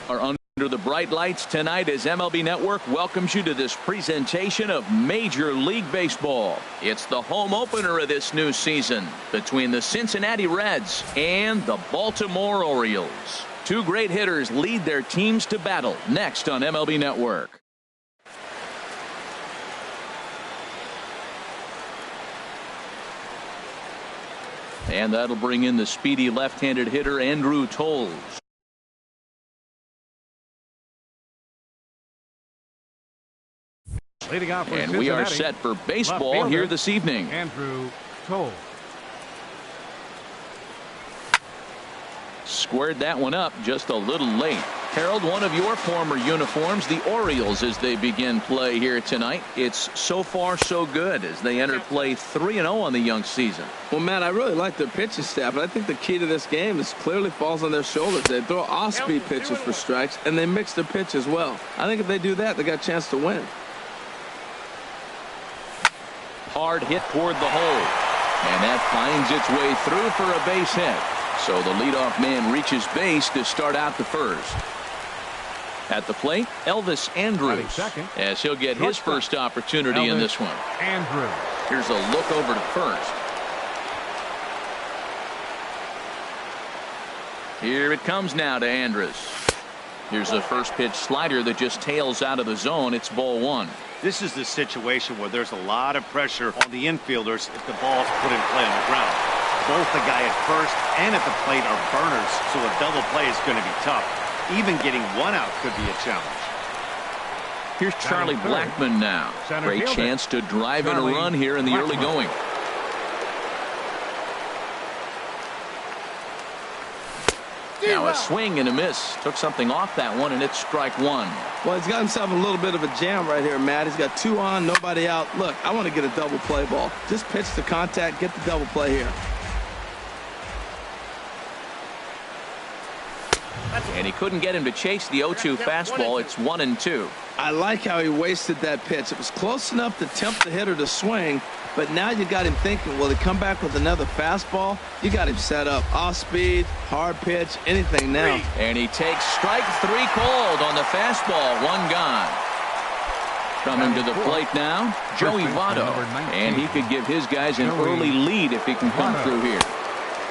Are under the bright lights tonight as MLB Network welcomes you to this presentation of Major League Baseball. It's the home opener of this new season between the Cincinnati Reds and the Baltimore Orioles. Two great hitters lead their teams to battle next on MLB Network. And that'll bring in the speedy left-handed hitter Andrew Toles. And we are set for baseball here this evening. Andrew Toles. Squared that one up just a little late. Harold, one of your former uniforms, the Orioles, as they begin play here tonight. It's so far so good as they enter play 3-0 on the young season. Well, Matt, I really like their pitching staff, but I think the key to this game is clearly falls on their shoulders. They throw off-speed pitches for strikes, and they mix their pitch as well. I think if they do that, they got a chance to win. Hard hit toward the hole, and that finds its way through for a base hit. So the leadoff man reaches base to start out the first. At the plate, Elvis Andrus, as he'll get his first opportunity in this one. Andrus. Here's a look over to first. Here it comes now to Andrus. Here's a first pitch slider that just tails out of the zone. It's ball one. This is the situation where there's a lot of pressure on the infielders if the ball's put in play on the ground. Both the guy at first and at the plate are burners, so a double play is going to be tough. Even getting one out could be a challenge. Here's Charlie Blackmon now. Great chance to drive in a run here in the early going. Now a swing and a miss. Took something off that one, and it's strike one. Well, he's got himself a little bit of a jam right here, Matt. He's got two on, nobody out. Look, I want to get a double play ball. Just pitch the contact, get the double play here. And he couldn't get him to chase the 0-2 fastball. It's 1-2. I like how he wasted that pitch. It was close enough to tempt the hitter to swing, but now you got him thinking, will he come back with another fastball? You got him set up. Off speed, hard pitch, anything now. And he takes strike three cold on the fastball. One gone. Coming to the plate now, Joey Votto. And he could give his guys an early lead if he can come through here.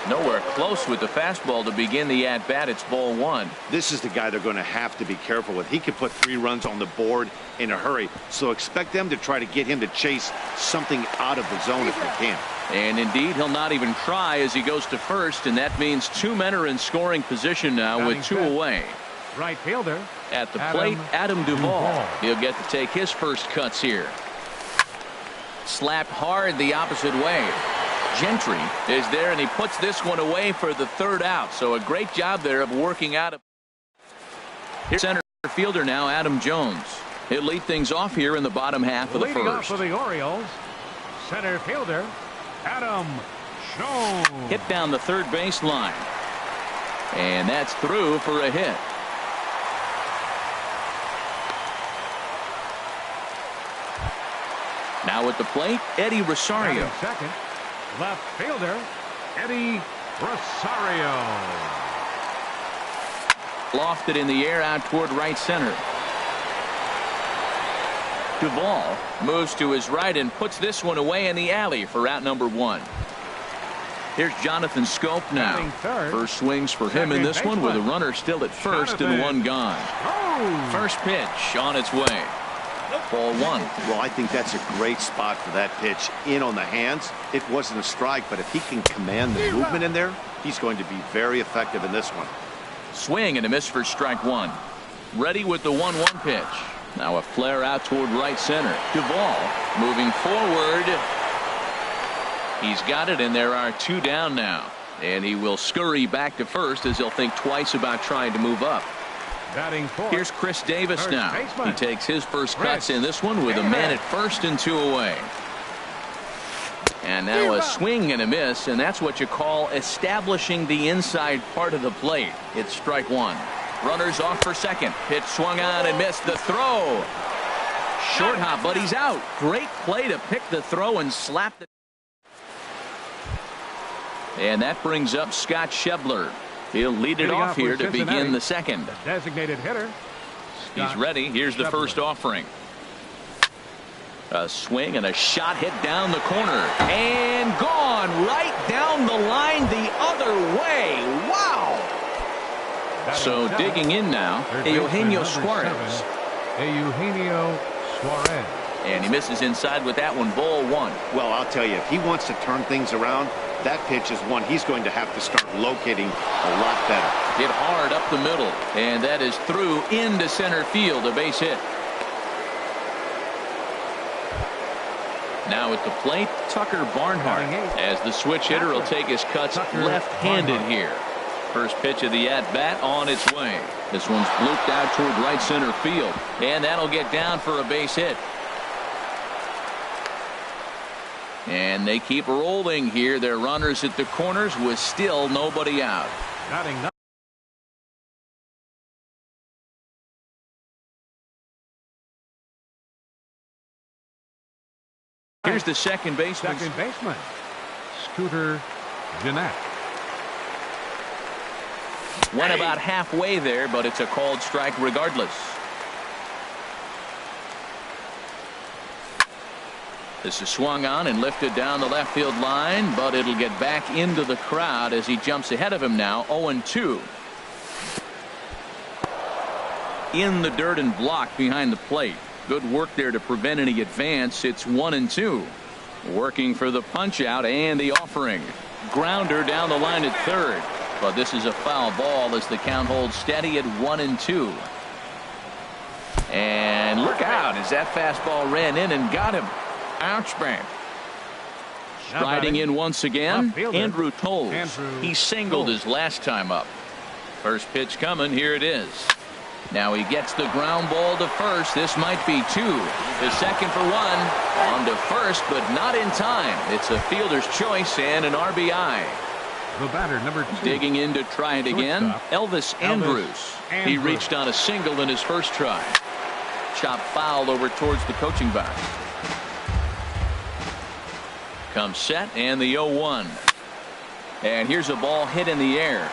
Nowhere close with the fastball to begin the at-bat. It's ball one. This is the guy they're going to have to be careful with. He can put 3 runs on the board in a hurry, so expect them to try to get him to chase something out of the zone if they can. And indeed, he'll not even try as he goes to first, and that means 2 men are in scoring position now with 2 away. Right fielder. At the plate, Adam Duvall. He'll get to take his first cuts here. Slapped hard the opposite way. Gentry is there, and he puts this one away for the 3rd out. So a great job there of working out. Here's center fielder now, Adam Jones. He'll lead things off here in the bottom half of the Leading first. off for the Orioles, center fielder Adam Jones. Hit down the third base line. And that's through for a hit. Now at the plate, Eddie Rosario. Second. Left fielder, Eddie Rosario. Lofted in the air out toward right center. Duvall moves to his right and puts this one away in the alley for out number 1. Here's Jonathan Scope now. First swings for him in this one with a runner still at first and 1 gone. First pitch on its way. Ball 1. Well, I think that's a great spot for that pitch. In on the hands. It wasn't a strike, but if he can command the movement in there, he's going to be very effective in this one. Swing and a miss for strike 1. Ready with the 1-1 pitch. Now a flare out toward right center. Duvall moving forward. He's got it, and there are 2 down now. And he will scurry back to first as he'll think twice about trying to move up. Here's Chris Davis now. He takes his first cuts in this one with a man at first and 2 away. And now a swing and a miss, and that's what you call establishing the inside part of the plate. It's strike 1. Runners off for second. Pitch swung on and missed. The throw. Short hop, but he's out. Great play to pick the throw and slap it. And that brings up Scott Schebler. He'll lead it Leading off off for here to Cincinnati, begin the second. the designated hitter. He's ready. Here's the first offering. A swing and a shot hit down the corner. And gone right down the line the other way. Wow. So digging in now, Eugenio Suarez. Eugenio Suarez. And he misses inside with that one. Ball one. Well, I'll tell you, if he wants to turn things around, that pitch is one he's going to have to start locating a lot better. Hit hard up the middle. And that is through into center field. A base hit. Now at the plate, Tucker Barnhart. As the switch hitter will take his cuts left-handed here. First pitch of the at-bat on its way. This one's looped out toward right center field. And that'll get down for a base hit. And they keep rolling here. Their runners at the corners with still nobody out. Here's the second baseman. Scooter Gennett. Went about halfway there, but it's a called strike regardless. This is swung on and lifted down the left field line, but it'll get back into the crowd as he jumps ahead of him now. 0-2. In the dirt and blocked behind the plate. Good work there to prevent any advance. It's 1-2. Working for the punch out and the offering. Grounder down the line at third. But this is a foul ball as the count holds steady at 1-2. And look out as that fastball ran in and got him. Ouch, man. Striding in once again, Andrew Toles. He singled his last time up. First pitch coming. Here it is. Now he gets the ground ball to first. This might be two. The second for one. On to first, but not in time. It's a fielder's choice and an RBI. The batter, number 2. Digging in to try it again. Elvis Andrus. He reached on a single in his first try. Chopped foul over towards the coaching box. Comes set and the 0-1. And here's a ball hit in the air.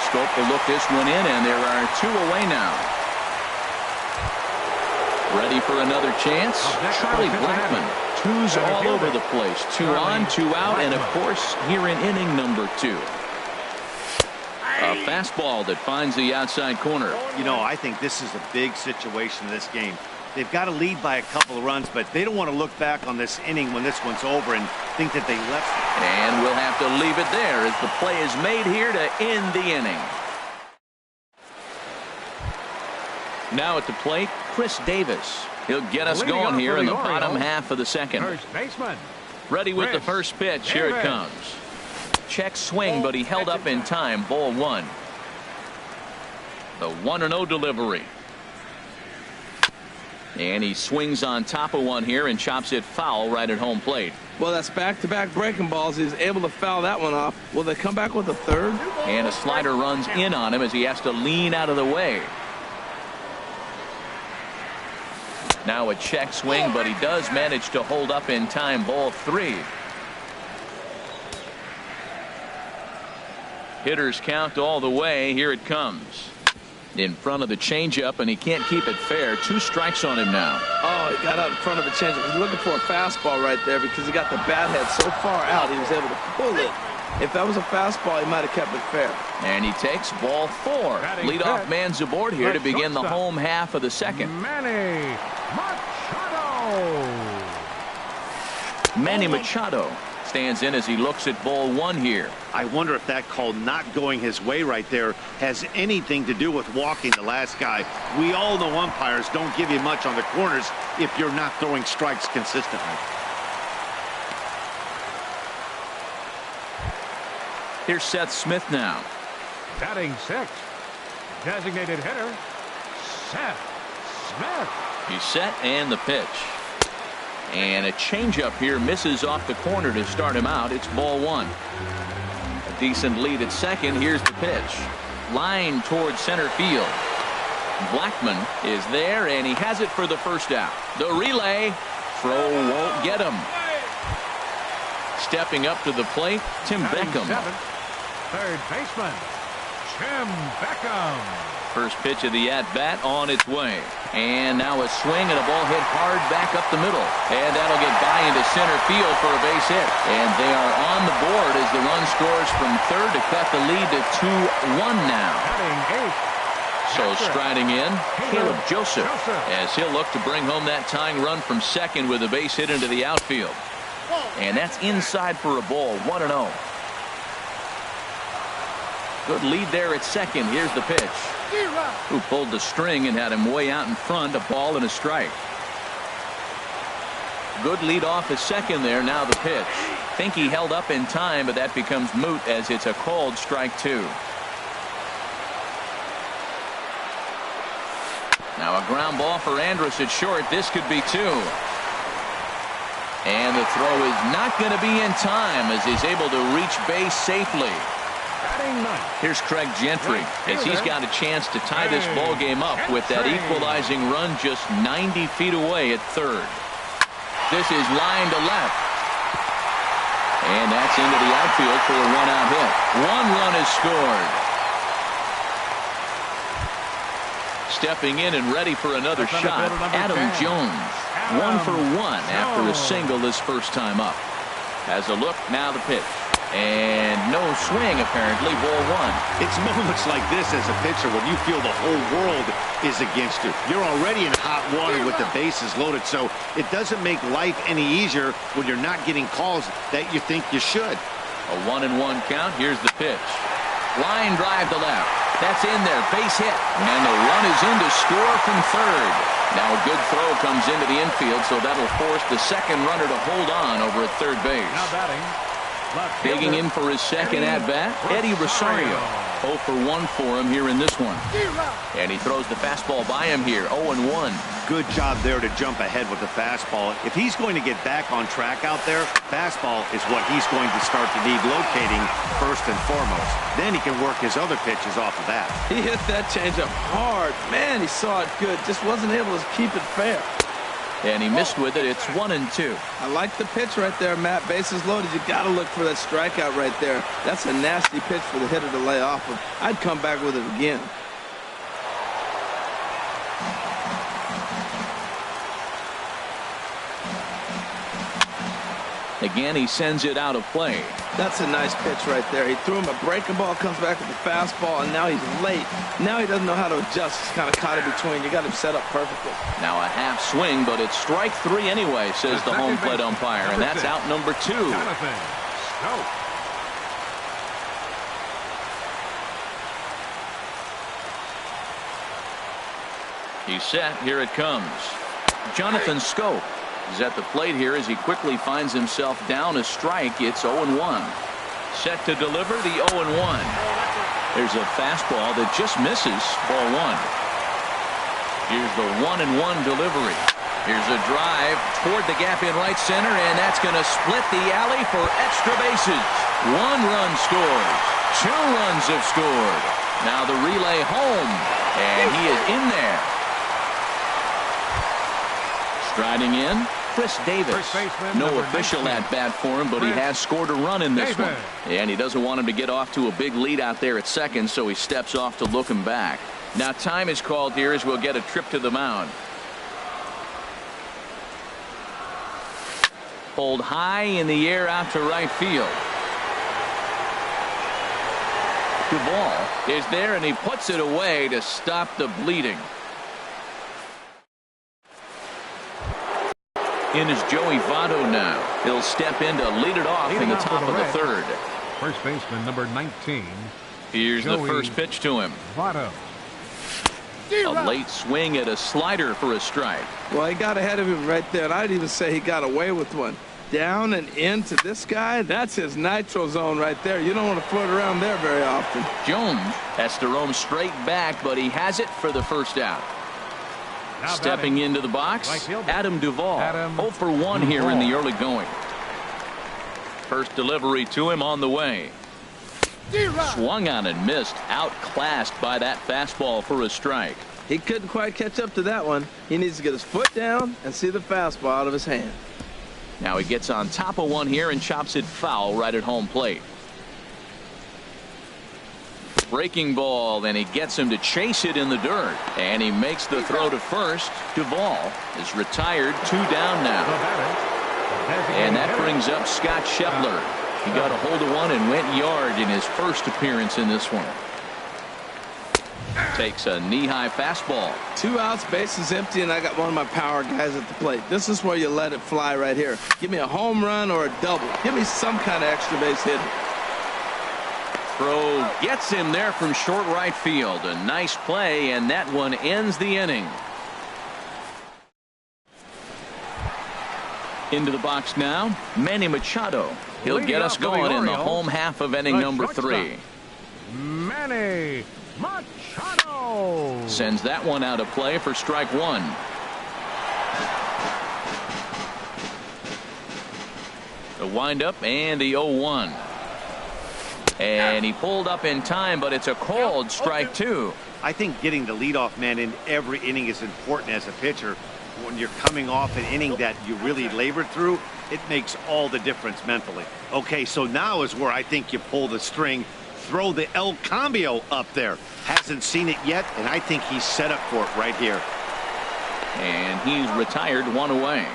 Scope will look this one in, and there are two away now. Ready for another chance. Charlie Blackmon. Twos all over the place. 2 on, 2 out, and of course here in inning number 2. A fastball that finds the outside corner. You know, I think this is a big situation in this game. They've got to lead by a couple of runs, but they don't want to look back on this inning when this one's over and think that they left. And we'll have to leave it there as the play is made here to end the inning. Now at the plate, Chris Davis. He'll get us going here in the bottom half of the second. First baseman. Ready with the first pitch. Here it comes. Check swing, but he held up in time. Ball one. The 1-0 delivery. And he swings on top of one here and chops it foul right at home plate. Well, that's back-to-back breaking balls. He's able to foul that one off. Will they come back with a third? And a slider runs in on him as he has to lean out of the way. Now a check swing, but he does manage to hold up in time. Ball 3. Hitters count all the way. Here it comes. In front of the changeup, and he can't keep it fair. 2 strikes on him now. Oh, he got out in front of the changeup. He's looking for a fastball right there because he got the bat head so far out he was able to pull it. If that was a fastball, he might have kept it fair. And he takes ball 4. Leadoff man's aboard here to begin the home half of the second. Manny Machado. Manny Machado stands in as he looks at ball 1 here. I wonder if that call not going his way right there has anything to do with walking the last guy. We all know umpires don't give you much on the corners if you're not throwing strikes consistently. Here's Seth Smith now. Batting 6th. Designated hitter, Seth Smith. He's set and the pitch. And a changeup here misses off the corner to start him out. It's ball 1. A decent lead at second. Here's the pitch. Line towards center field. Blackmon is there, and he has it for the first out. The relay. Throw won't get him. Stepping up to the plate, Tim Beckham. third baseman, Jim Beckham. First pitch of the at-bat on its way. And now a swing and a ball hit hard back up the middle. And that'll get by into center field for a base hit. And they are on the board as the run scores from third to cut the lead to 2-1 now. Batting eighth. So striding in, Caleb Joseph, as he'll look to bring home that tying run from second with a base hit into the outfield. And that's inside for a ball, 1-0. Good lead there at second. Here's the pitch. Who pulled the string and had him way out in front, a ball and a strike. Good lead off at second there. Now the pitch. Think he held up in time, but that becomes moot as it's a called strike two. Now a ground ball for Andrus at short. This could be two. And the throw is not going to be in time as he's able to reach base safely. Here's Craig Gentry as he's got a chance to tie this ball game up with that equalizing run just 90 feet away at third. This is line to left. And that's into the outfield for a one-out hit. One run is scored. Stepping in and ready for another shot, Adam Jones. 1 for 1 after a single this first time up. Has a look, now the pitch. And no swing, apparently, ball one. It's moments like this as a pitcher when you feel the whole world is against you. You're already in hot water with the bases loaded, so it doesn't make life any easier when you're not getting calls that you think you should. A 1-1 count. Here's the pitch. Line drive to left. That's in there. Base hit. And the run is in to score from third. Now a good throw comes into the infield, so that'll force the second runner to hold on over at third base. Now batting. Digging in for his second at-bat, Eddie Rosario. 0 for 1 for him here in this one. And he throws the fastball by him here, 0-1. Good job there to jump ahead with the fastball. If he's going to get back on track out there, fastball is what he's going to start to need locating first and foremost. Then he can work his other pitches off of that. He hit that changeup hard. Man, he saw it good. Just wasn't able to keep it fair. And he missed with it. It's 1-2. I like the pitch right there, Matt. Bases loaded. You got to look for that strikeout right there. That's a nasty pitch for the hitter to lay off of. I'd come back with it again. Again, he sends it out of play. That's a nice pitch right there. He threw him a breaking ball, comes back with the fastball, and now he's late. Now he doesn't know how to adjust. He's kind of caught in between. You got him set up perfectly. Now a half swing, but it's strike three anyway, says the home plate umpire, and that's out number 2. Jonathan Schoop. He's set. Here it comes. Jonathan Schoop is at the plate here as he quickly finds himself down a strike. It's 0-1. Set to deliver the 0-1. There's a fastball that just misses ball one. Here's the 1-1 delivery. Here's a drive toward the gap in right center, and that's going to split the alley for extra bases. 1 run scores. 2 runs have scored. Now the relay home, and he is in there. Striding in, Chris Davis. No official at-bat for him, but he has scored a run in this one. And he doesn't want him to get off to a big lead out there at second, so he steps off to look him back. Now time is called here as we'll get a trip to the mound. Pulled high in the air out to right field. Duvall is there, and he puts it away to stop the bleeding. In is Joey Votto now. He'll step in to lead it off in the top of the third. First baseman number 19. Here's the first pitch to him. Votto. A late swing at a slider for a strike. Well, he got ahead of him right there, and I'd even say he got away with one. Down and into this guy, that's his nitro zone right there. You don't want to float around there very often. Jones has to roam straight back, but he has it for the first out. Stepping into the box, Adam Duvall. 0 for 1 here in the early going. First delivery to him on the way. Swung on and missed. Outclassed by that fastball for a strike. He couldn't quite catch up to that one. He needs to get his foot down and see the fastball out of his hand. Now he gets on top of one here and chops it foul right at home plate. Breaking ball, and he gets him to chase it in the dirt. And he makes the throw to first. Duvall is retired. 2 down now. And that brings up Scott Scheffler. He got a hold of one and went yard in his first appearance in this one. Takes a knee-high fastball. 2 outs, bases empty, and I got one of my power guys at the plate. This is where you let it fly right here. Give me a home run or a double. Give me some kind of extra base hit. Throw gets him there from short right field. A nice play, and that one ends the inning. Into the box now, Manny Machado. He'll get us going in the home half of inning number 3. Manny Machado sends that one out of play for strike 1. The windup and the 0-1. And he pulled up in time, but it's a called strike 2. I think getting the leadoff man in every inning is important as a pitcher. When you're coming off an inning that you really labored through, it makes all the difference mentally. Okay, so now is where I think you pull the string. Throw the El Cambio up there. Hasn't seen it yet, and I think he's set up for it right here. And he's retired, 1 away.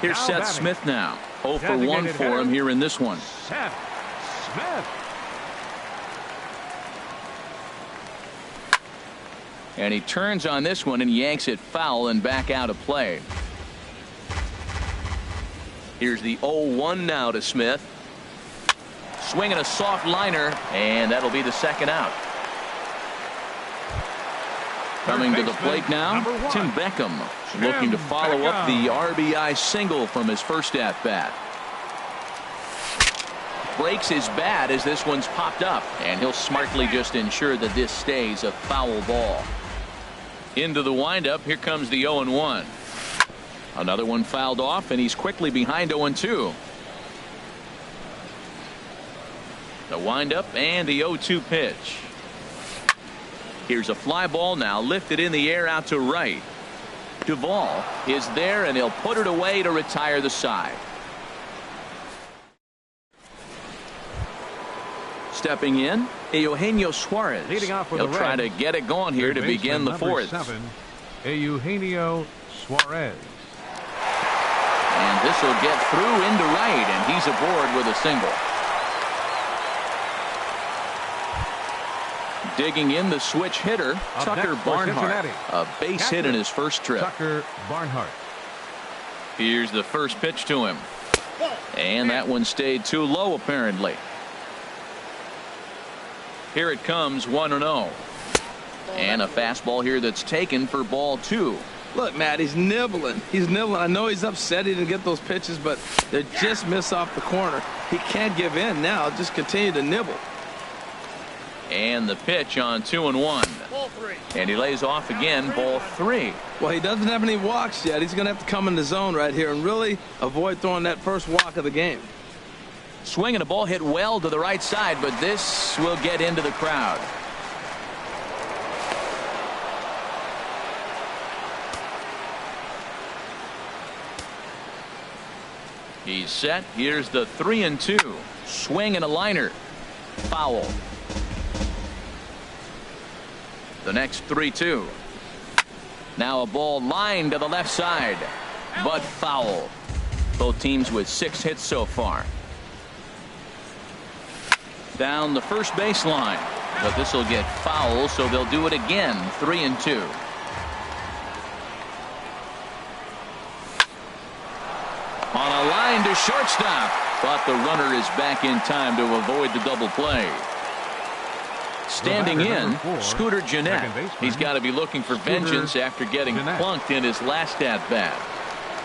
Here's Now Seth batting. Smith now. 0 for 1 for him here in this one. Seth Smith. And he turns on this one and yanks it foul and back out of play. Here's the 0-1 now to Smith. Swinging a soft liner, and that'll be the second out. Coming to the plate now, Tim Beckham, looking to follow up the RBI single from his first at-bat. Breaks his bat as this one's popped up, and he'll smartly just ensure that this stays a foul ball. Into the windup, here comes the 0-1. Another one fouled off, and he's quickly behind 0-2. The windup and the 0-2 pitch. Here's a fly ball now lifted in the air out to right. Duvall is there, and he'll put it away to retire the side. Stepping in, Eugenio Suarez. Leading off with He'll the try Reds, to get it going here to begin the 4th. Eugenio Suarez. And this will get through into right, and he's aboard with a single. Digging in the switch hitter, Tucker Barnhart. A base hit in his first trip. Tucker Barnhart. Here's the first pitch to him. And that one stayed too low, apparently. Here it comes, 1-0. And a fastball here that's taken for ball 2. Look, Matt, he's nibbling. He's nibbling. I know he's upset he didn't get those pitches, but they just miss off the corner. He can't give in now. Just continue to nibble. And the pitch on 2-1. And he lays off again, ball 3. Well, he doesn't have any walks yet. He's going to have to come in the zone right here and really avoid throwing that first walk of the game. Swinging a ball hit well to the right side, but this will get into the crowd. He's set. Here's the 3-2. Swing and a liner. Foul. The next 3-2. Now a ball lined to the left side, but foul. Both teams with 6 hits so far. Down the first baseline, but this will get foul, so they'll do it again. 3-2. On a line to shortstop, but the runner is back in time to avoid the double play. Standing in, Scooter Gennett. He's got to be looking for vengeance after getting plunked in his last at-bat.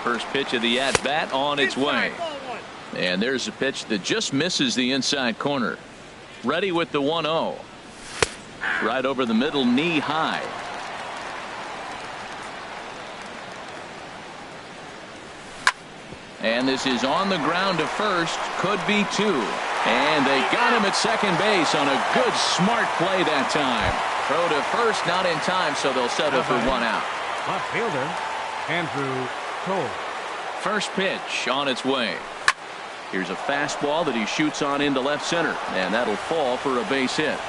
First pitch of the at-bat on its way. And there's a pitch that just misses the inside corner. Ready with the 1-0. Right over the middle, knee high. And this is on the ground to first. Could be 2. And they got him at second base on a good, smart play that time. Throw to first, not in time, so they'll settle for 1 out. Left fielder, Andrew Cole. First pitch on its way. Here's a fastball that he shoots on into left center, and that'll fall for a base hit.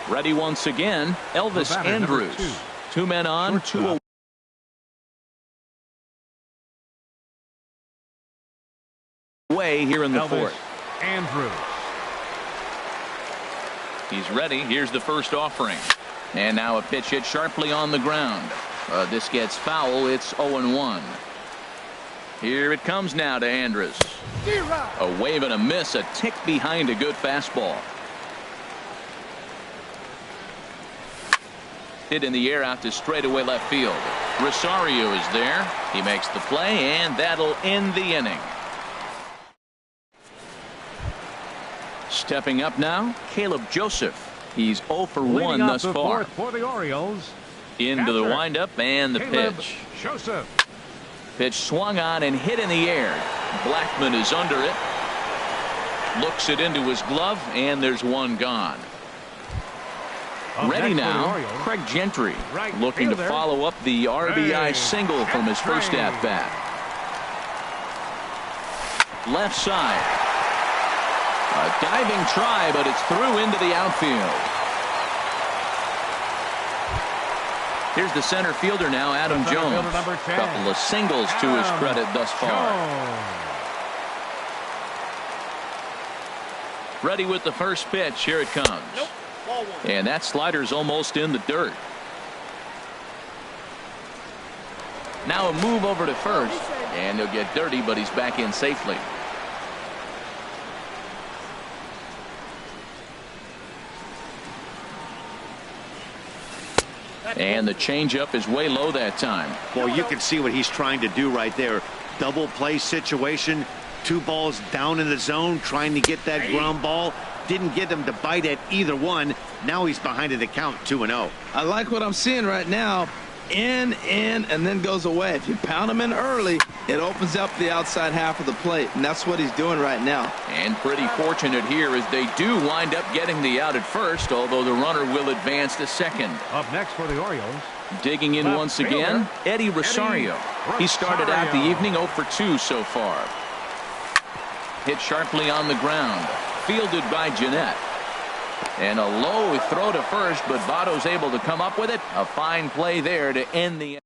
Ready once again, Elvis Andrus. 2 men on, 2 away here in the fourth. Andrus. He's ready. Here's the first offering. And now a pitch hit sharply on the ground. This gets foul. It's 0-1. Here it comes now to Andrus. A wave and a miss, a tick behind a good fastball. Hit in the air out to straightaway left field. Rosario is there. He makes the play, and that'll end the inning. Stepping up now, Caleb Joseph. He's 0 for 1 thus far. For the Orioles. Into the windup and the Caleb pitch. Joseph. Pitch swung on and hit in the air. Blackman is under it. Looks it into his glove, and there's one gone. Ready now, Craig Gentry, looking to follow up the RBI single from his first at-bat. Left side. A diving try, but it's through into the outfield. Here's the center fielder now, Adam Jones. A couple of singles to his credit thus far. Ready with the first pitch. Here it comes. And that slider's almost in the dirt. Now a move over to first, and he'll get dirty, but he's back in safely. And the changeup is way low that time. Well, you can see what he's trying to do right there. Double play situation. 2 balls down in the zone, trying to get that ground ball. Didn't get him to bite at either one. Now he's behind in the count, 2-0. I like what I'm seeing right now. In, and then goes away. If you pound him in early, it opens up the outside half of the plate, and that's what he's doing right now. And pretty fortunate here as they do wind up getting the out at first, although the runner will advance to second. Up next for the Orioles. Digging in once again, Eddie Rosario. He started out the evening 0 for 2 so far. Hit sharply on the ground. Fielded by Jeanette. And a low throw to first, but Votto's able to come up with it. A fine play there to end the.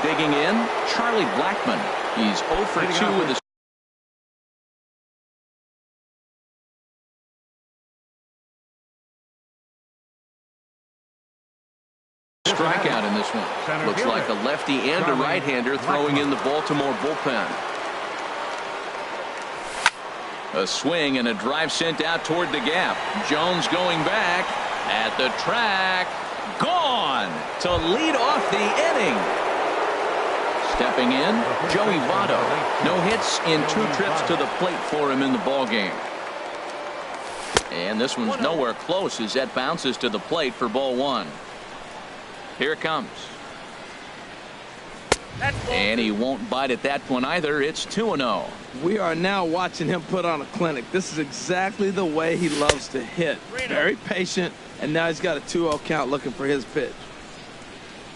Digging in, Charlie Blackman. He's 0 for 2 with a strikeout in this one. Looks like a lefty and a right-hander throwing in the Baltimore bullpen. A swing and a drive sent out toward the gap. Jones going back at the track. Gone to lead off the inning. Stepping in, Joey Votto. No hits in 2 trips to the plate for him in the ballgame. And this one's nowhere close as that bounces to the plate for ball 1. Here it comes. And he won't bite at that one either. It's 2-0. We are now watching him put on a clinic. This is exactly the way he loves to hit. Very patient, and now he's got a 2-0 count looking for his pitch.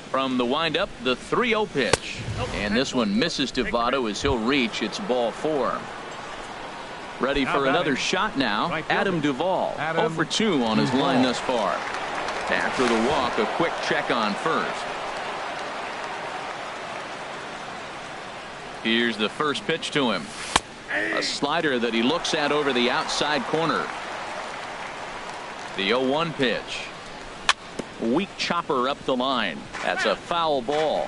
From the windup, the 3-0 pitch. And this one misses to Votto as he'll reach. It's ball 4. Ready for another shot now. Adam Duvall, 0 for 2 on his line thus far. After the walk, a quick check on first. Here's the first pitch to him. A slider that he looks at over the outside corner. The 0-1 pitch. Weak chopper up the line. That's a foul ball.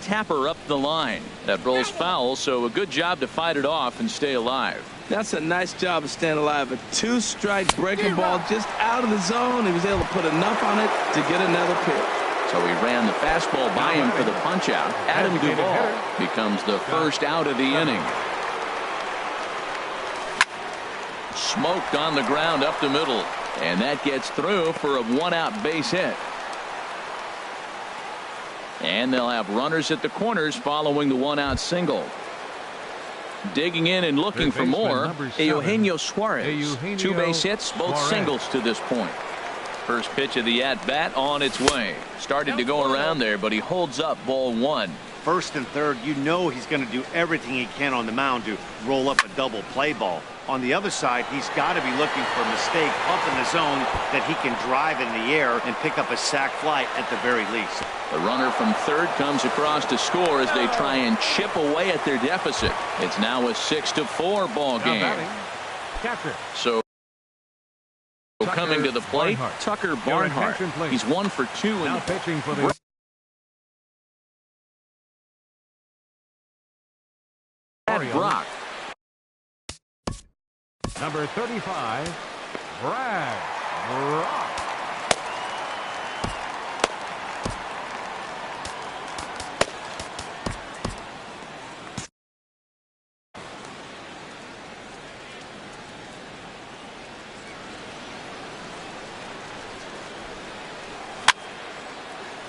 Tapper up the line. That rolls foul, so a good job to fight it off and stay alive. That's a nice job of staying alive. A 2-strike breaking ball just out of the zone. He was able to put enough on it to get another pitch. So he ran the fastball by him for the punch-out. Adam Duvall becomes the first out of the inning. Smoked on the ground up the middle. And that gets through for a 1-out base hit. And they'll have runners at the corners following the 1-out single. Digging in and looking for more, Eugenio Suarez. 2 base hits, both singles to this point. First pitch of the at-bat on its way. Started to go around there, but he holds up ball 1. First and third, you know he's going to do everything he can on the mound to roll up a double play ball. On the other side, he's got to be looking for a mistake up in the zone that he can drive in the air and pick up a sac fly at the very least. The runner from third comes across to score as they try and chip away at their deficit. It's now a 6-4 ball game. So coming to the plate, Tucker Barnhart. He's 1 for 2 in the pitching for the Brock. Number 35, Brad Brock.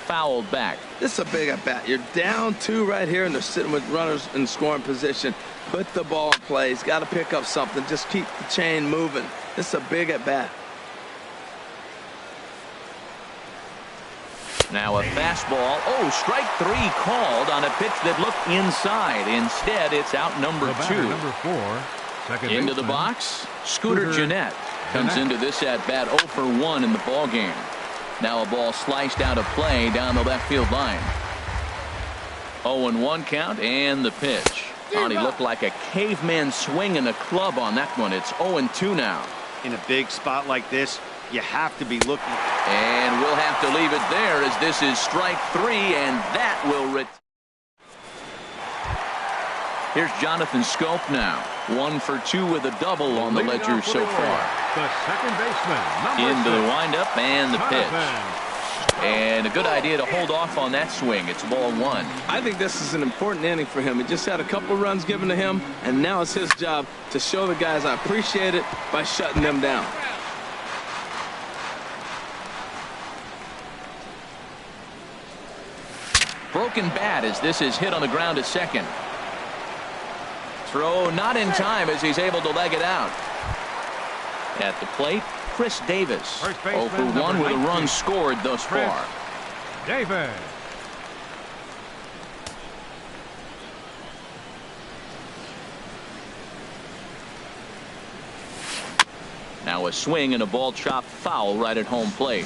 Fouled back. This is a big at bat. You're down 2 right here, and they're sitting with runners in scoring position. Put the ball in play. He's got to pick up something. Just keep the chain moving. This is a big at bat. Now a fastball. Oh, strike 3 called on a pitch that looked inside. Instead, it's out number 2. Number 4, second Into the baseman, box, Scooter Gennett comes into this at bat 0 for 1 in the ball game. Now a ball sliced out of play down the left field line. 0-1 count and the pitch. He looked like a caveman swinging a club on that one. It's 0-2 now. In a big spot like this, you have to be looking. And we'll have to leave it there as this is strike 3, and that will Here's Jonathan Scope now. 1 for 2 with a double on the ledger so far. The second baseman, Into the windup and the pitch. And a good idea to hold off on that swing. It's ball 1. I think this is an important inning for him. He just had a couple runs given to him, and now it's his job to show the guys I appreciate it by shutting them down. Broken bat as this is hit on the ground to second. Throw not in time as he's able to leg it out. At the plate, Chris Davis. 0 for 1 with a run scored thus far. Davis. Now a swing and a ball chopped foul right at home plate.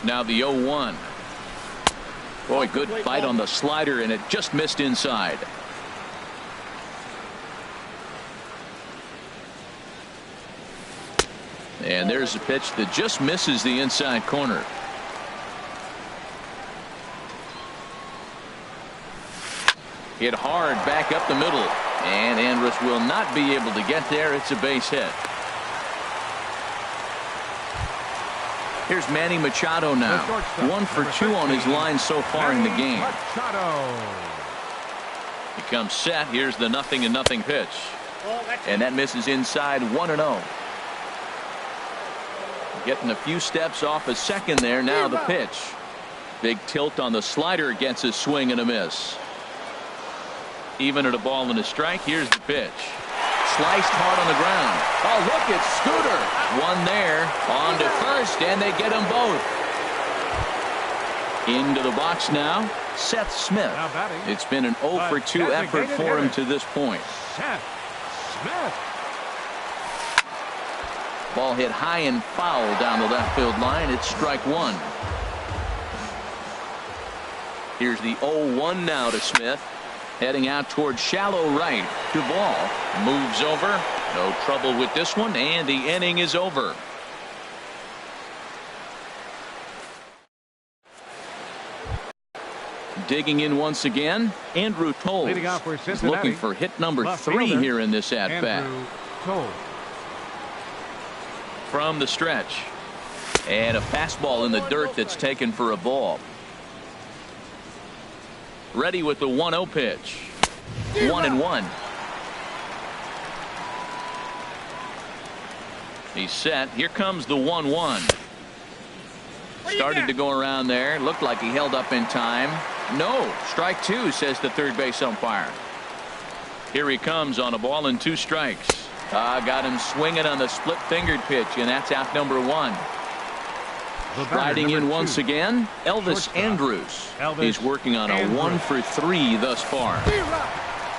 Now the 0-1. Boy, good fight on the slider, and it just missed inside. And there's a pitch that just misses the inside corner. Hit hard back up the middle, and Andrus will not be able to get there. It's a base hit. Here's Manny Machado now. 1 for 2 on his line so far in the game. He comes set. Here's the 0-0 pitch. And that misses inside 1-0. Getting a few steps off a second there. Now the pitch. Big tilt on the slider, gets a swing and a miss. Even at a ball and a strike. Here's the pitch. Sliced hard on the ground. Oh, look, it's Scooter. One there. On to first, and they get them both. Into the box now, Seth Smith. It's been an 0 for 2 effort for him to this point. Seth Smith. Ball hit high and foul down the left field line. It's strike one. Here's the 0-1 now to Smith. Heading out towards shallow right. Duvall moves over. No trouble with this one, and the inning is over. Digging in once again, Andrew Toles. He's looking for hit number 3 here in this at-bat. From the stretch. And a fastball in the dirt that's taken for a ball. Ready with the 1-0 pitch. 1-1. He's set. Here comes the 1-1. Started to go around there. Looked like he held up in time. No. Strike 2, says the third base umpire. Here he comes on a ball and 2 strikes. Got him swinging on the split-fingered pitch, and that's out number 1. Riding in once again, Elvis Andrus. He's working on a 1 for 3 thus far.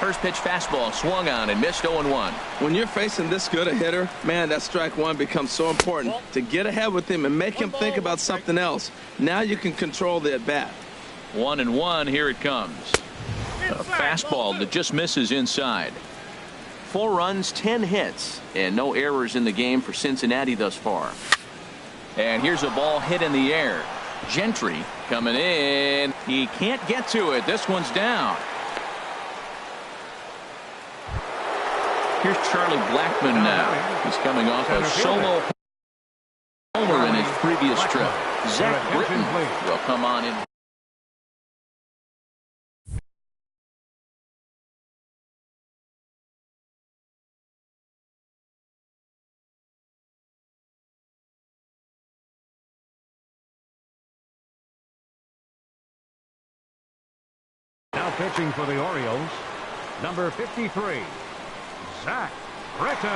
First pitch fastball swung on and missed 0-1. When you're facing this good a hitter, man, that strike one becomes so important to get ahead with him and make him think about something else. Now you can control the at bat. 1-1. Here it comes. A fastball that just misses inside. 4 runs, 10 hits, and no errors in the game for Cincinnati thus far. And here's a ball hit in the air. Gentry coming in. He can't get to it. This one's down. Here's Charlie Blackmon now. He's coming off a solo homer in his previous trip. Zach Britton will come on in. Now pitching for the Orioles, number 53, Zach Britton.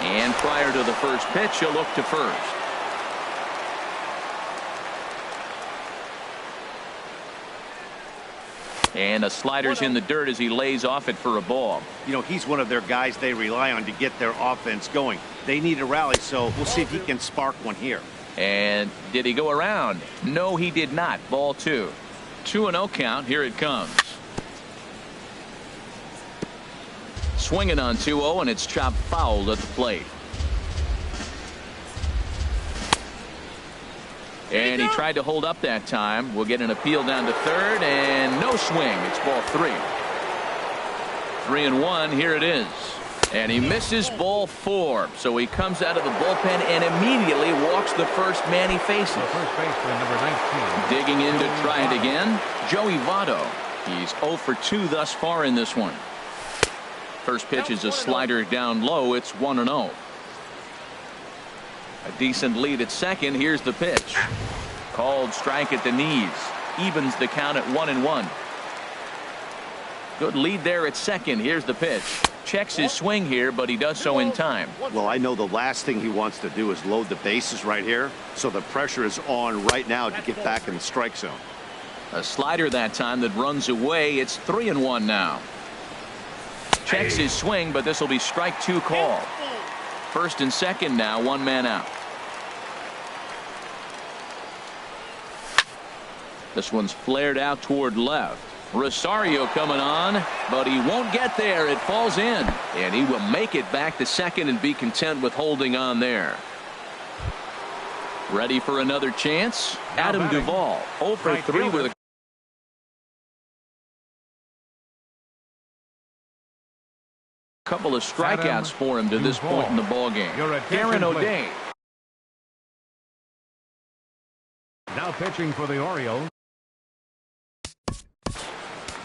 And prior to the first pitch, he'll look to first. And a slider's in the dirt as he lays off it for a ball. You know, he's one of their guys they rely on to get their offense going. They need a rally, so we'll see if he can spark one here. And did he go around? No, he did not. Ball 2. 2-0 count. Here it comes. Swinging on 2-0, and it's chopped foul at the plate. And he tried to hold up that time. We'll get an appeal down to third, and no swing. It's ball 3. 3-1. Here it is. And he misses ball 4. So he comes out of the bullpen and immediately walks the first man he faces. First baseman, number 19. Digging in to try it again, Joey Votto. He's 0 for 2 thus far in this one. First pitch is a slider down low. It's 1-0. A decent lead at second. Here's the pitch. Called strike at the knees. Evens the count at 1-1. Good lead there at second. Here's the pitch. Checks his swing here, but he does so in time. Well, I know the last thing he wants to do is load the bases right here, so the pressure is on right now to get back in the strike zone. A slider that time that runs away. It's 3-1 now. Checks his swing, but this will be strike 2 call. First and second now, 1 man out. This one's flared out toward left. Rosario coming on, but he won't get there. It falls in, and he will make it back to second and be content with holding on there. Ready for another chance? Adam Duvall, 0 for 3 with a couple of strikeouts for him to this point in the ballgame. Darren O'Day. Now pitching for the Orioles,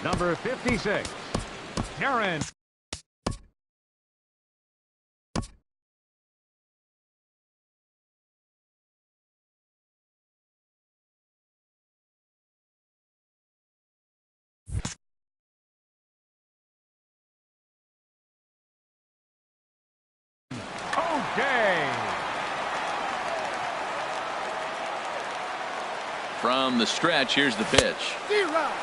number 56, Darren. Okay. From the stretch, here's the pitch.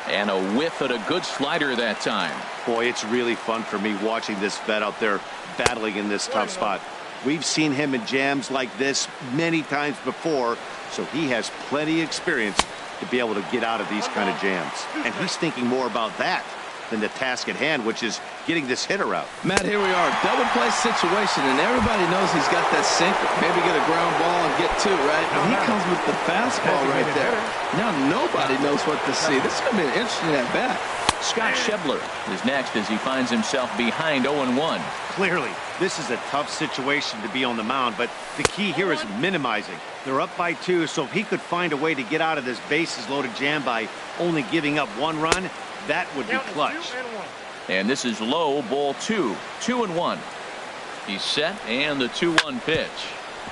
And a whiff at a good slider that time. Boy, it's really fun for me watching this vet out there battling in this tough spot. We've seen him in jams like this many times before, so he has plenty of experience to be able to get out of these kind of jams. And he's thinking more about that than the task at hand, which is getting this hitter out. Matt, here we are, double play situation, and everybody knows he's got that sinker. Maybe get a ground ball and get two, right? And he comes with the fastball right there. Now nobody knows what to see. This is going to be an interesting at bat. Scott Schebler is next as he finds himself behind 0-1. Clearly, this is a tough situation to be on the mound, but the key here is minimizing. They're up by 2, so if he could find a way to get out of this bases-loaded jam by only giving up 1 run, that would be clutch. And this is low, ball 2. 2-1. He's set, and the 2-1 pitch.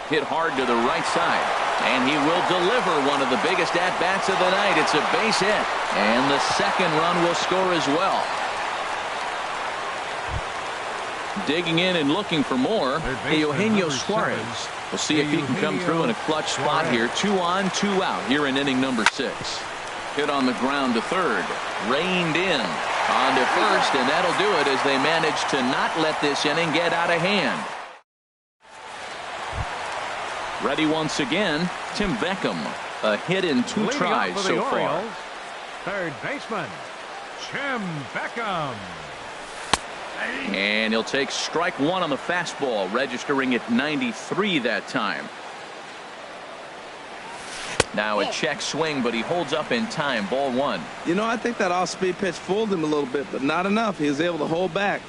Hit hard to the right side, and he will deliver one of the biggest at-bats of the night. It's a base hit, and the second run will score as well. Digging in and looking for more, Eugenio Suarez. We'll see if he can come through in a clutch spot here. 2 on, 2 out here in inning number 6. Hit on the ground to third. Reined in. On to first, and that'll do it as they manage to not let this inning get out of hand. Ready once again, Tim Beckham. A hit in 2 tries so far. Third baseman, Tim Beckham. And he'll take strike 1 on the fastball, registering at 93 that time. Now a check swing, but he holds up in time. Ball 1. You know, I think that off-speed pitch fooled him a little bit, but not enough. He was able to hold back.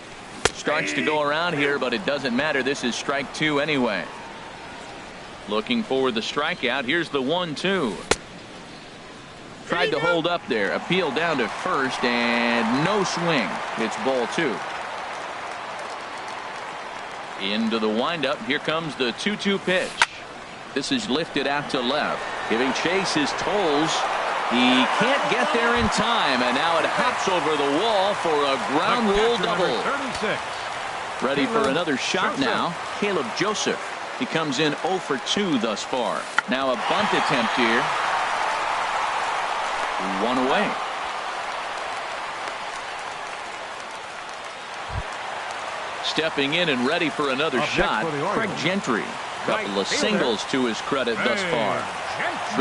Starts to go around here, but it doesn't matter. This is strike 2 anyway. Looking for the strikeout. Here's the 1-2. Tried to hold up there. Appeal down to first, and no swing. It's ball 2. Into the windup. Here comes the 2-2 pitch. This is lifted out to left. Giving chase his tolls. He can't get there in time, and now it hops over the wall for a ground rule double. Ready for another shot now. Caleb Joseph. He comes in 0 for 2 thus far. Now a bunt attempt here. 1 away. Stepping in and ready for another shot, Craig Gentry. Couple of singles to his credit thus far.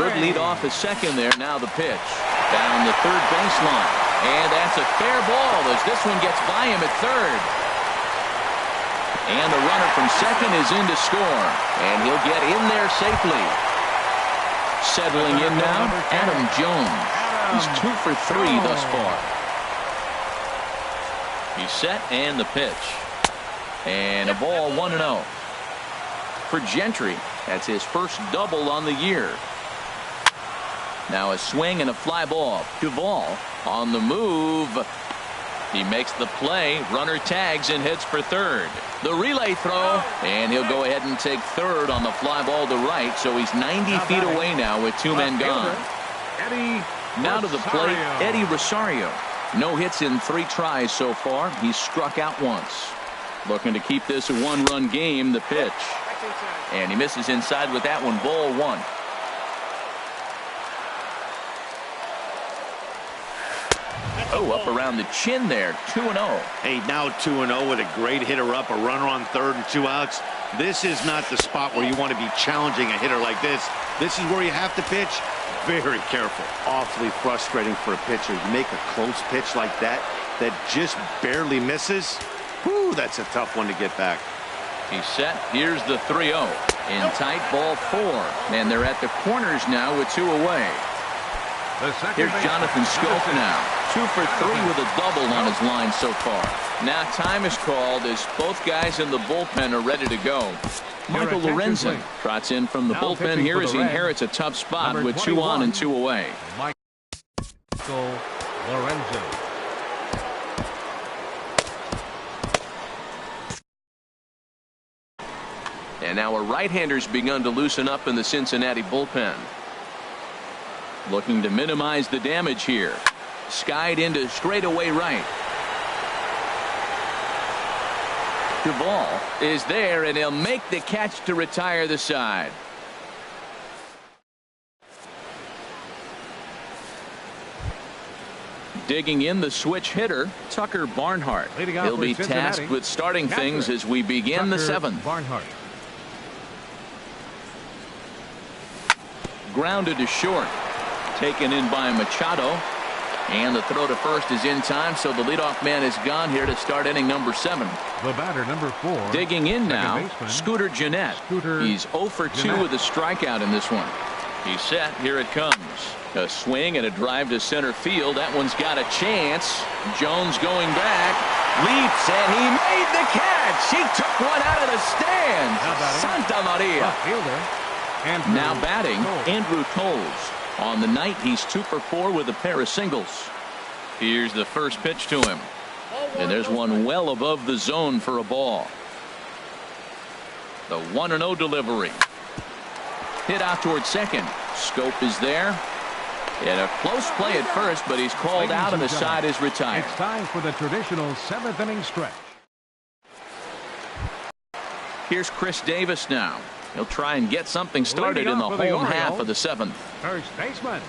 Good lead off at second there. Now the pitch. Down the third baseline. And that's a fair ball as this one gets by him at third. And the runner from second is in to score. And he'll get in there safely. Settling in now, Adam Jones. He's 2 for 3 thus far. He's set, and the pitch. And a ball 1-0. For Gentry, that's his first double on the year. Now a swing and a fly ball. Duvall on the move. He makes the play. Runner tags and heads for third. The relay throw, and he'll go ahead and take third on the fly ball to right. So he's 90 feet away now with 2 men gone. Now to the plate, Eddie Rosario. No hits in 3 tries so far. He's struck out once. Looking to keep this a 1-run game. The pitch. And he misses inside with that one. Ball 1. Oh, up around the chin there. 2-0. Hey, now 2-0 with a great hitter up, a runner on third and 2 outs. This is not the spot where you want to be challenging a hitter like this. This is where you have to pitch very careful. Awfully frustrating for a pitcher. You make a close pitch like that just barely misses. Whew, that's a tough one to get back. He's set. Here's the 3-0. In tight, ball 4. And they're at the corners now with 2 away. Here's Jonathan Scope now. 2 for 3 with a double on his line so far. Now time is called as both guys in the bullpen are ready to go. Michael Lorenzen trots in from the bullpen here as he inherits a tough spot with 2 on and 2 away. Michael Lorenzen. And now a right-hander's begun to loosen up in the Cincinnati bullpen. Looking to minimize the damage here. Skied into straightaway right. Duvall is there, and he'll make the catch to retire the side. Digging in the switch hitter, Tucker Barnhart. He'll be tasked with starting things as we begin the 7th. Barnhart. Grounded to short. Taken in by Machado. And the throw to first is in time, so the leadoff man is gone here to start inning number 7. The batter, number 4. Digging in now, Scooter Gennett. He's 0 for 2 with a strikeout in this one. He's set. Here it comes. A swing and a drive to center field. That one's got a chance. Jones going back. Leaps, and he made the catch. He took one out of the stands. Santa Maria. Now batting, Andrew Toles. On the night, he's 2 for 4 with a pair of singles. Here's the first pitch to him. And there's one well above the zone for a ball. The 1-0 delivery. Hit out towards second. Scope is there. And a close play at first, but he's called out and the side is retired. It's time for the traditional 7th inning stretch. Here's Chris Davis now. He'll try and get something started in the home half of the 7th. First baseman,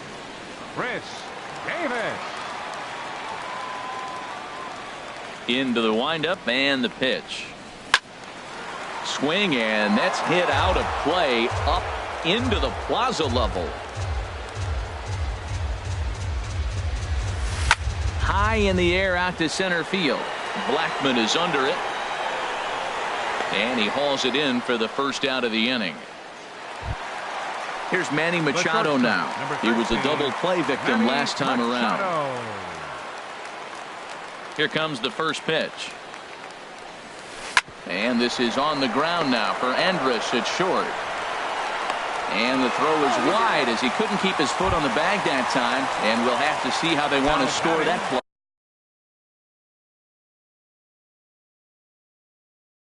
Chris Davis. Into the windup and the pitch. Swing, and that's hit out of play up into the plaza level. High in the air out to center field. Blackman is under it. And he hauls it in for the first out of the inning. Here's Manny Machado now. He was a double play victim last time around. Here comes the first pitch. And this is on the ground now for Andrus at short. And the throw is wide as he couldn't keep his foot on the bag that time. And we'll have to see how they want to score that play.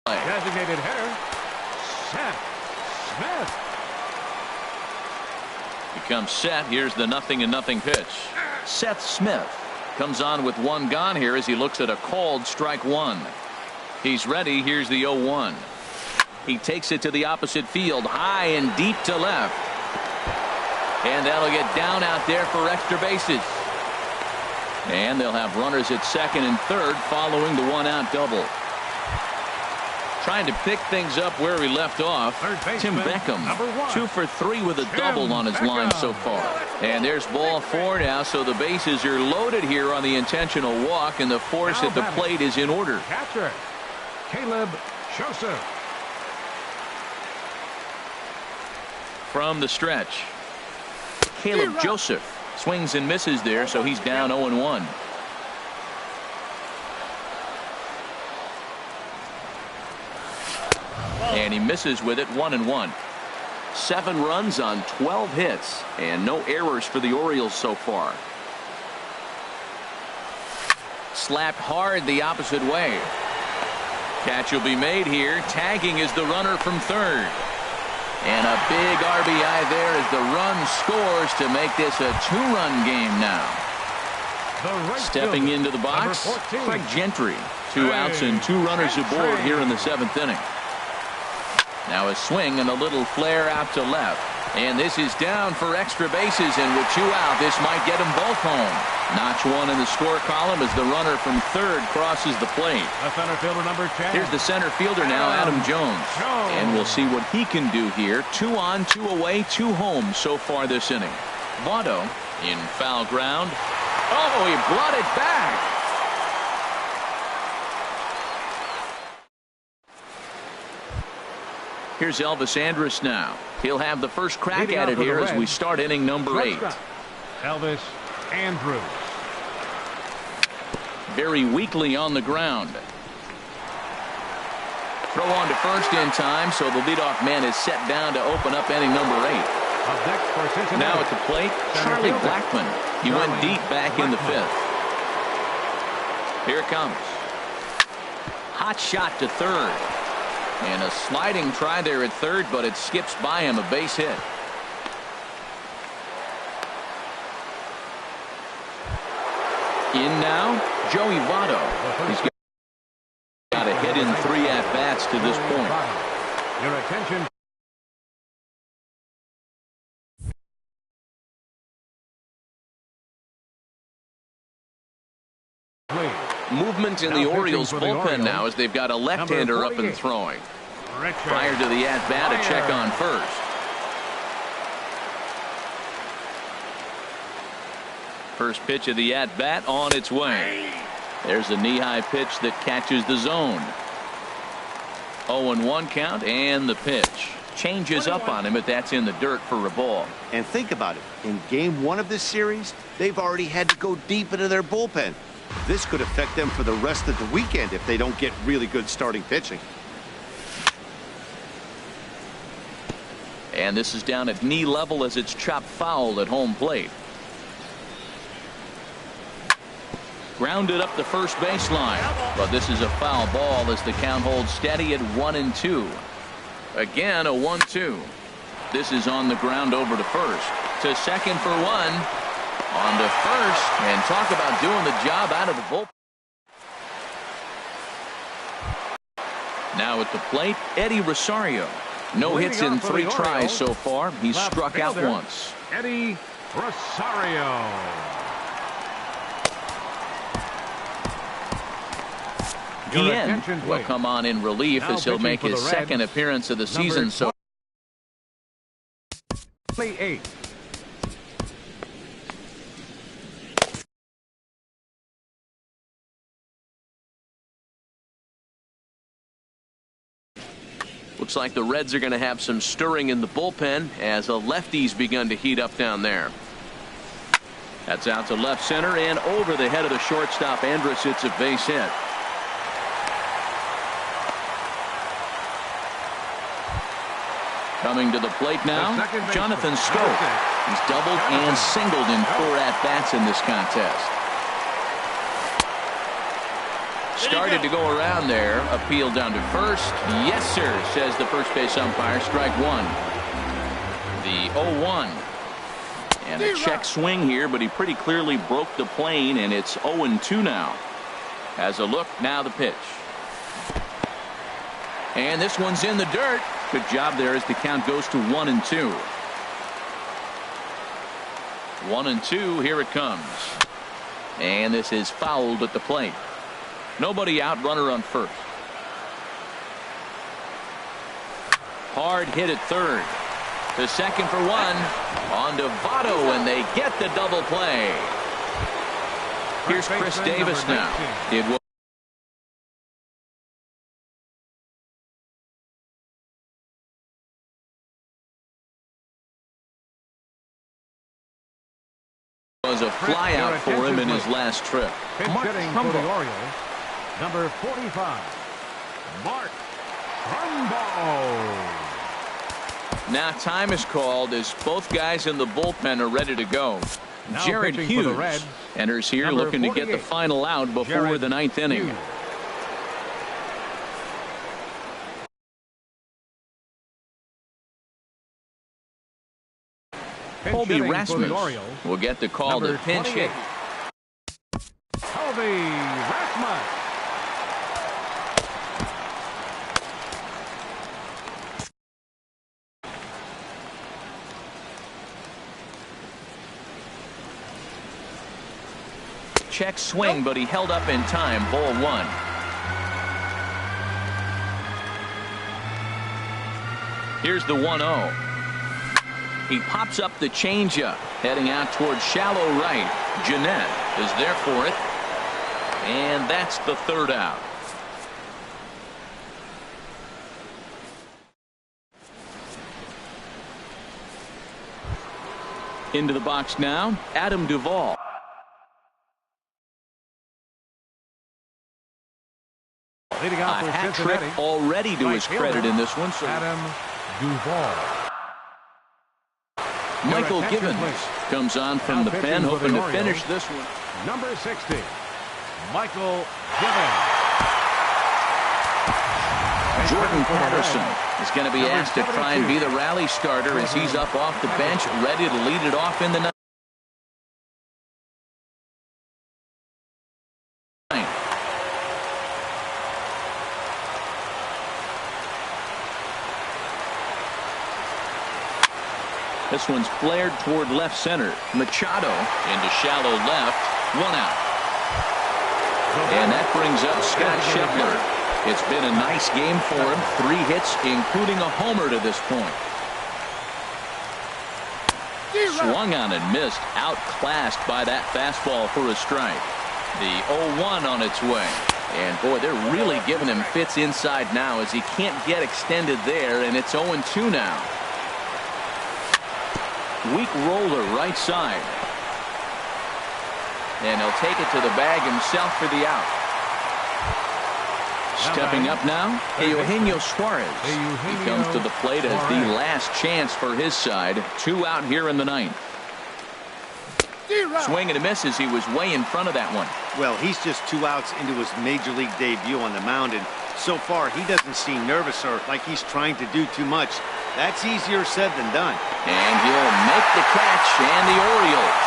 Designated hitter, Seth Smith. He comes set. Here's the 0-0 pitch. Seth Smith comes on with 1 gone here as he looks at a called strike 1. He's ready. Here's the 0-1. He takes it to the opposite field, high and deep to left. And that'll get down out there for extra bases. And they'll have runners at second and third following the 1-out double. Trying to pick things up where he left off. Tim Beckham, 2 for 3 with a double on his line so far. And there's ball 4 now, so the bases are loaded here on the intentional walk, and the force at the plate is in order. Catcher, Caleb Joseph. From the stretch, Caleb Joseph swings and misses there, so he's down 0-1. And he misses with it, 1-1. 7 runs on 12 hits and no errors for the Orioles so far. Slapped hard the opposite way. Catch will be made here. Tagging is the runner from third. And a big RBI there as the run scores to make this a 2-run game now. Stepping into the box, Craig Gentry. 2 outs and 2 runners aboard here in the 7th inning. Now a swing and a little flare out to left. And this is down for extra bases, and with 2 out, this might get them both home. Notch 1 in the score column as the runner from third crosses the plate. The center fielder, number 10. Here's the center fielder now, Adam Jones. And we'll see what he can do here. 2 on, 2 away, 2 home so far this inning. Votto in foul ground. Oh, he brought it back. Here's Elvis Andrus now. He'll have the first crack at it here as we start inning number 8. Elvis Andrus. Very weakly on the ground. Throw on to first in time, so the leadoff man is set down to open up inning number 8. Now at the plate, Charlie Blackmon. He went deep back in the 5th. Here it comes. Hot shot to third. And a sliding try there at third, but it skips by him, a base hit. In now, Joey Votto. He's got a hit in 3 at-bats to this point. Your attention. Movement in the Orioles bullpen now as they've got a left-hander up and throwing. Prior to the at-bat, a check on first. First pitch of the at-bat on its way. There's a knee-high pitch that catches the zone. 0-1 count, and the pitch changes up on him, but that's in the dirt for a ball. And think about it. In game 1 of this series, they've already had to go deep into their bullpen. This could affect them for the rest of the weekend if they don't get really good starting pitching. And this is down at knee level as it's chopped foul at home plate. Grounded up the first baseline, but this is a foul ball as the count holds steady at 1-2. Again, a 1-2. This is on the ground over to first. To second for 1. On to first, and talk about doing the job out of the bullpen. Now at the plate, Eddie Rosario. No hits in 3 tries so far. He's struck out once. Eddie Rosario. Guillen will come on in relief as he'll make his second appearance of the season. So 8. Looks like the Reds are going to have some stirring in the bullpen as a lefty's begun to heat up down there. That's out to left center and over the head of the shortstop. Andrus hits a base hit. Coming to the plate now, Jonathan Schoop. He's doubled and singled in 4 at-bats in this contest. Started to go around there. Appeal down to first. Yes, sir, says the first base umpire. Strike 1. The 0-1. And a check swing here, but he pretty clearly broke the plane, and it's 0-2 now. Has a look, now the pitch. And this one's in the dirt. Good job there as the count goes to 1-2. 1-2, here it comes. And this is fouled at the plate. Nobody out, runner on first. Hard hit at third. To second for 1. On to Votto, and they get the double play. Here's Chris Davis now. It was a flyout for him in his last trip. Pitch hitting for the Orioles, number 45, Mark Trumbo. Now time is called as both guys in the bullpen are ready to go. Now Jared Hughes enters here looking to get the final out before the 9th inning. Hughes. Colby Rasmus will get the call to pinch hit. Colby Rasmus. check swing, but he held up in time. Ball 1. Here's the 1-0. He pops up the changeup, heading out towards shallow right. Jeanette is there for it, and that's the 3rd out. Into the box now, Adam Duvall. Leading off A for hat Cincinnati. trick already to his credit in this one. So Adam Duvall. Michael Your attention, Givens please. comes on from Now the pitching pen, for hoping the to finish Orioles, this one. Number 60, Michael Givens. Jordan Patterson is going to be asked to try and be the rally starter as he's up off the bench, ready to lead it off in the ninth. This one's flared toward left center. Machado into shallow left. 1 out. And that brings up Scott Scheffler. It's been a nice game for him. 3 hits, including a homer to this point. Swung on and missed. Outclassed by that fastball for a strike. The 0-1 on its way. And boy, they're really giving him fits inside now as he can't get extended there, and it's 0-2 now. Weak roller right side. And he'll take it to the bag himself for the out. Stepping up now, Eugenio Suarez. He comes to the plate as the last chance for his side. 2 out here in the 9th. Swing and a miss as he was way in front of that one. Well, he's just 2 outs into his major league debut on the mound, and so far he doesn't seem nervous or like he's trying to do too much. That's easier said than done. And he'll make the catch, and the Orioles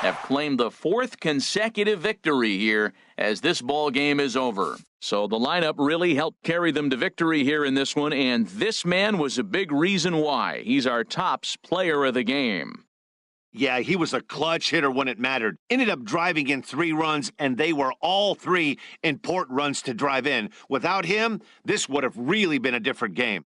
have claimed the 4th consecutive victory here as this ball game is over. So the lineup really helped carry them to victory here in this one, and this man was a big reason why. He's our tops player of the game. Yeah, he was a clutch hitter when it mattered. Ended up driving in 3 runs, and they were all 3 important runs to drive in. Without him, this would have really been a different game.